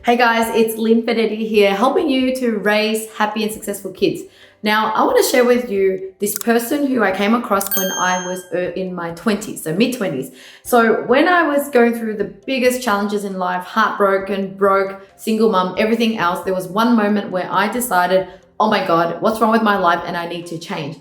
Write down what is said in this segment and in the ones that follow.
Hey guys, it's Lynn Fedetti here, helping you to raise happy and successful kids. Now, I want to share with you this person who I came across when I was in my 20s, so mid-20s. So when I was going through the biggest challenges in life, heartbroken, broke, single mom, everything else, there was one moment where I decided, oh my God, what's wrong with my life and I need to change.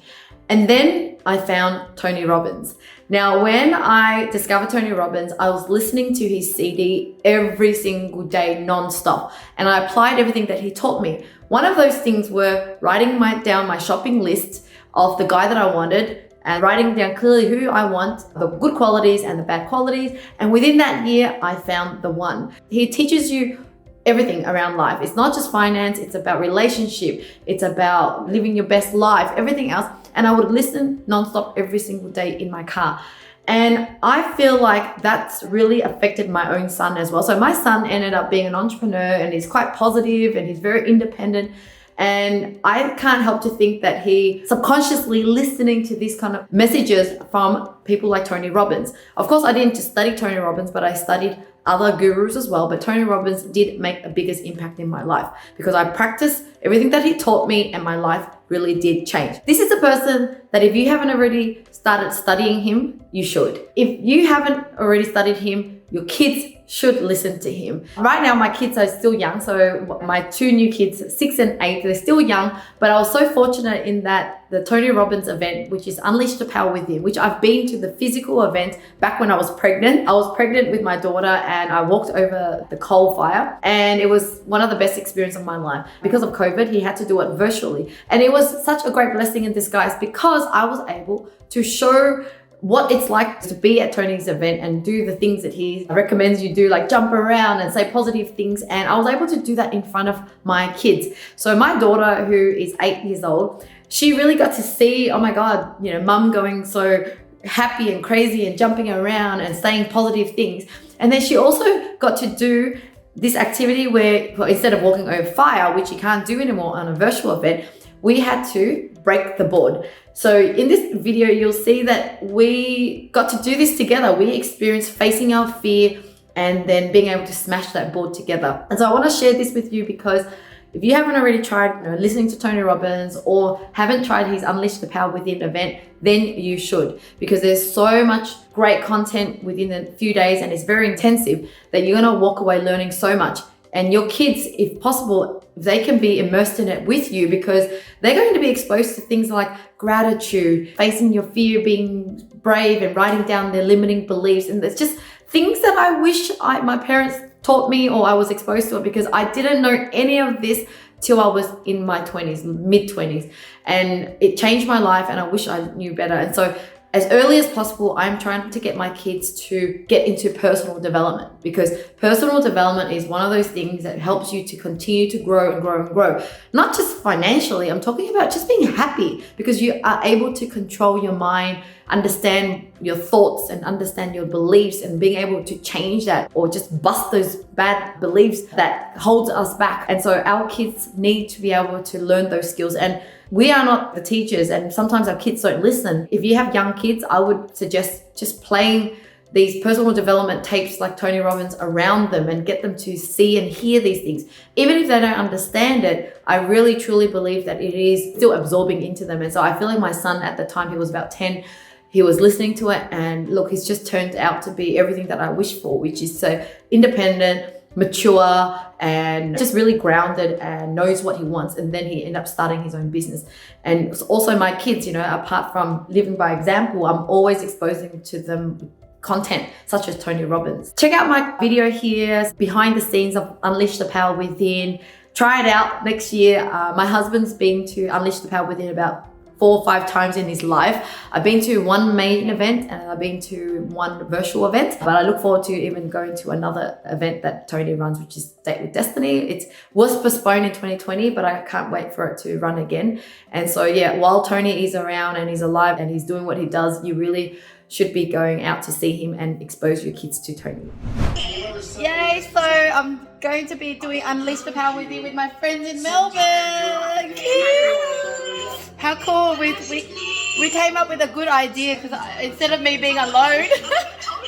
And then I found Tony Robbins. Now, when I discovered Tony Robbins, I was listening to his CD every single day, non-stop. And I applied everything that he taught me. One of those things were writing down my shopping list of the guy that I wanted and writing down clearly who I want, the good qualities and the bad qualities. And within that year, I found the one. He teaches you everything around life. It's not just finance, it's about relationship, it's about living your best life, everything else. And I would listen nonstop every single day in my car. And I feel like that's really affected my own son as well. So my son ended up being an entrepreneur and he's quite positive and he's very independent. And I can't help to think that he subconsciously listening to these kind of messages from people like Tony Robbins. Of course, I didn't just study Tony Robbins, but I studied other gurus as well. But Tony Robbins did make the biggest impact in my life because I practiced everything that he taught me and my life really did change. This is a person that if you haven't already started studying him, you should. If you haven't already studied him, your kids should listen to him. Right now, my kids are still young. So my two new kids, 6 and 8, they're still young, but I was so fortunate in that the Tony Robbins event, which is Unleash the Power Within, which I've been to the physical event back when I was pregnant. I was pregnant with my daughter and I walked over the coal fire and it was one of the best experiences of my life. Because of COVID, he had to do it virtually. And it was such a great blessing in disguise because I was able to show what it's like to be at Tony's event and do the things that he recommends you do, like jump around and say positive things. And I was able to do that in front of my kids. So my daughter, who is 8 years old, she really got to see, oh my God, mum going so happy and crazy and jumping around and saying positive things. And then she also got to do this activity where instead of walking over fire, which you can't do anymore on a virtual event, we had to break the board. So in this video, you'll see that we got to do this together. We experienced facing our fear and then being able to smash that board together. And so I want to share this with you because if you haven't already tried listening to Tony Robbins or haven't tried his Unleash the Power Within event, then you should, because there's so much great content within a few days and it's very intensive that you're going to walk away learning so much. And your kids, if possible, they can be immersed in it with you because they're going to be exposed to things like gratitude, facing your fear, being brave and writing down their limiting beliefs. And there's just things that I wish my parents taught me or I was exposed to it because I didn't know any of this till I was in my 20s, mid-20s. And it changed my life and I wish I knew better. And so as early as possible, I'm trying to get my kids to get into personal development because personal development is one of those things that helps you to continue to grow and grow and grow. Not just financially, I'm talking about just being happy because you are able to control your mind, understand your thoughts and understand your beliefs and being able to change that or just bust those bad beliefs that holds us back. And so our kids need to be able to learn those skills. And we are not the teachers and sometimes our kids don't listen. If you have young kids, I would suggest just playing these personal development tapes like Tony Robbins around them and get them to see and hear these things. Even if they don't understand it, I really truly believe that it is still absorbing into them. And so I feel like my son at the time, he was about 10, he was listening to it and look, he's just turned out to be everything that I wish for, which is so independent, mature and just really grounded and knows what he wants. And then he ended up starting his own business. And also my kids, apart from living by example, I'm always exposing to them content such as Tony Robbins. Check out my video here, behind the scenes of Unleash the Power Within. Try it out next year. My husband's been to Unleash the Power Within about 4 or 5 times in his life. I've been to one main event and I've been to one virtual event, but I look forward to even going to another event that Tony runs, which is Date with Destiny. It was postponed in 2020, but I can't wait for it to run again. And so yeah, while Tony is around and he's alive and he's doing what he does, you really should be going out to see him and expose your kids to Tony. Yay, so I'm going to be doing Unleash the Power with you with my friends in Melbourne. How cool. We came up with a good idea because instead of me being alone,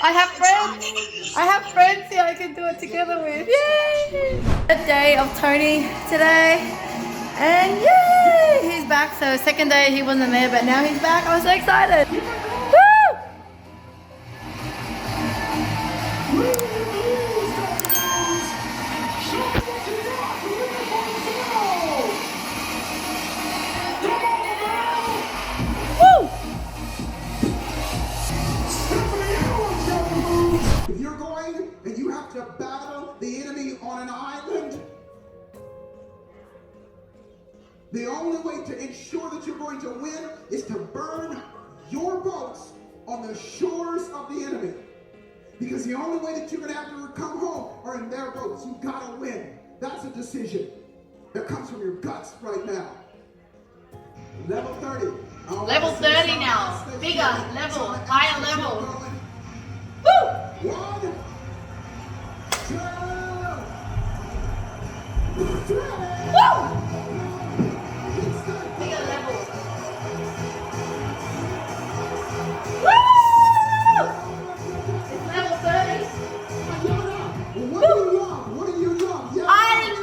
I have friends here I can do it together with. Yay! day of Tony today. And yay! He's back. So second day he wasn't there, but now he's back. I was so excited. Woo! If you're going and you have to battle the enemy on an island, the only way to ensure that you're going to win is to burn your boats on the shores of the enemy. Because the only way that you're going to have to come home are in their boats. You got to win. That's a decision that comes from your guts right now. Level 30. Level 30 now. Bigger level, higher level. Woo! 1, 2, 3. Woo! Bigger level. Woo! It's level 30. What do you love? Yes. I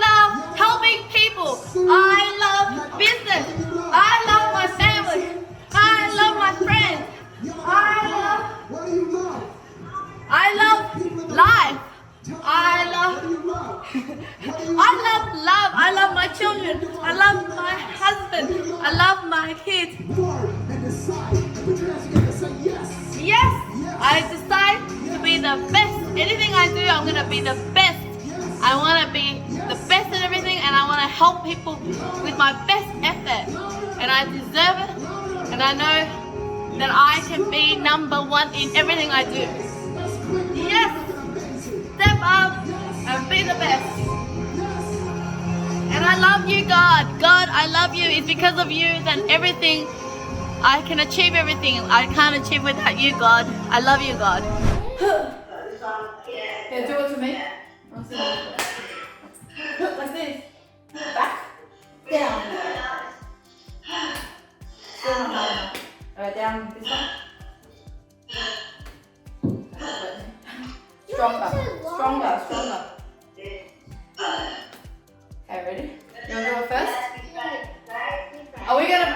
love helping people. I love business. I love my family. I love my friends. What do you love? I love life. I love love. I love my children. I love my husband. I love my kids. And decide. Put your hands together and say yes. Yes, I decide to be the best. Anything I do, I'm gonna be the best. I wanna be the best at everything, and I wanna help people with my best effort. And I deserve it, and I know that I can be number one in everything I do. Yes, step up and be the best. And I love you, God. God, I love you. It's because of you that everything, I can achieve everything. I can't achieve without you, God. I love you, God. Yeah, do it to me. Like this. Back. Down. Alright, down this way. Stronger. Okay, ready? You want to do it first? Are we gonna?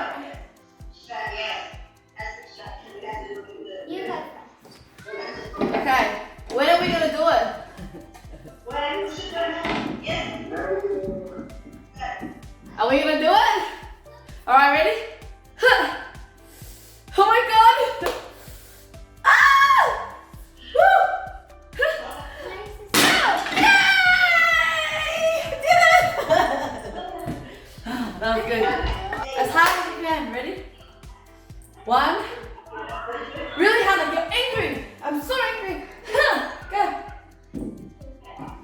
Okay. When are we gonna do it? Are we gonna do it? Alright, ready? Oh my god! Ah! Woo! That was good. As hard as you can. Ready? 1. Really hard, like you're angry. I'm so angry. Go.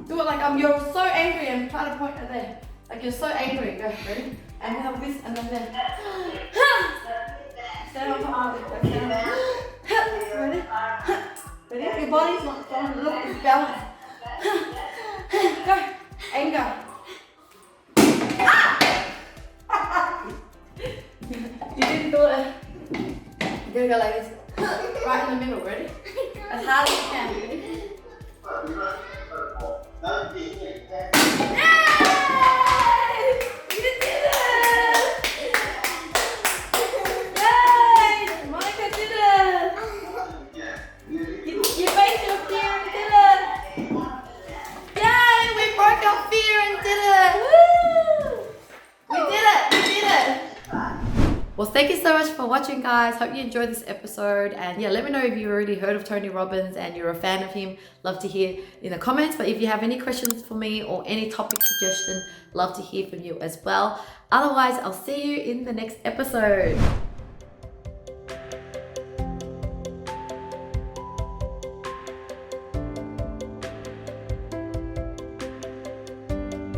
Do it like you're so angry and try to point it there. Like you're so angry. Go. Ready? And we have this and then there. Stand on top of it. Stand on top. Ready? Ready? Your body's not strong. Look, it's balanced. Go. Anger. You didn't do it. You're gonna go like this. Right in the middle, ready? As hard as you can, ready? Yay! You did it! Yay! Monica did it! You faced your fear and did it! Yay! We broke our fear and did it! Woo! We did it! Well, thank you so much for watching, guys. Hope you enjoyed this episode. And yeah, let me know if you've already heard of Tony Robbins and you're a fan of him. Love to hear in the comments. But if you have any questions for me or any topic suggestion, love to hear from you as well. Otherwise, I'll see you in the next episode.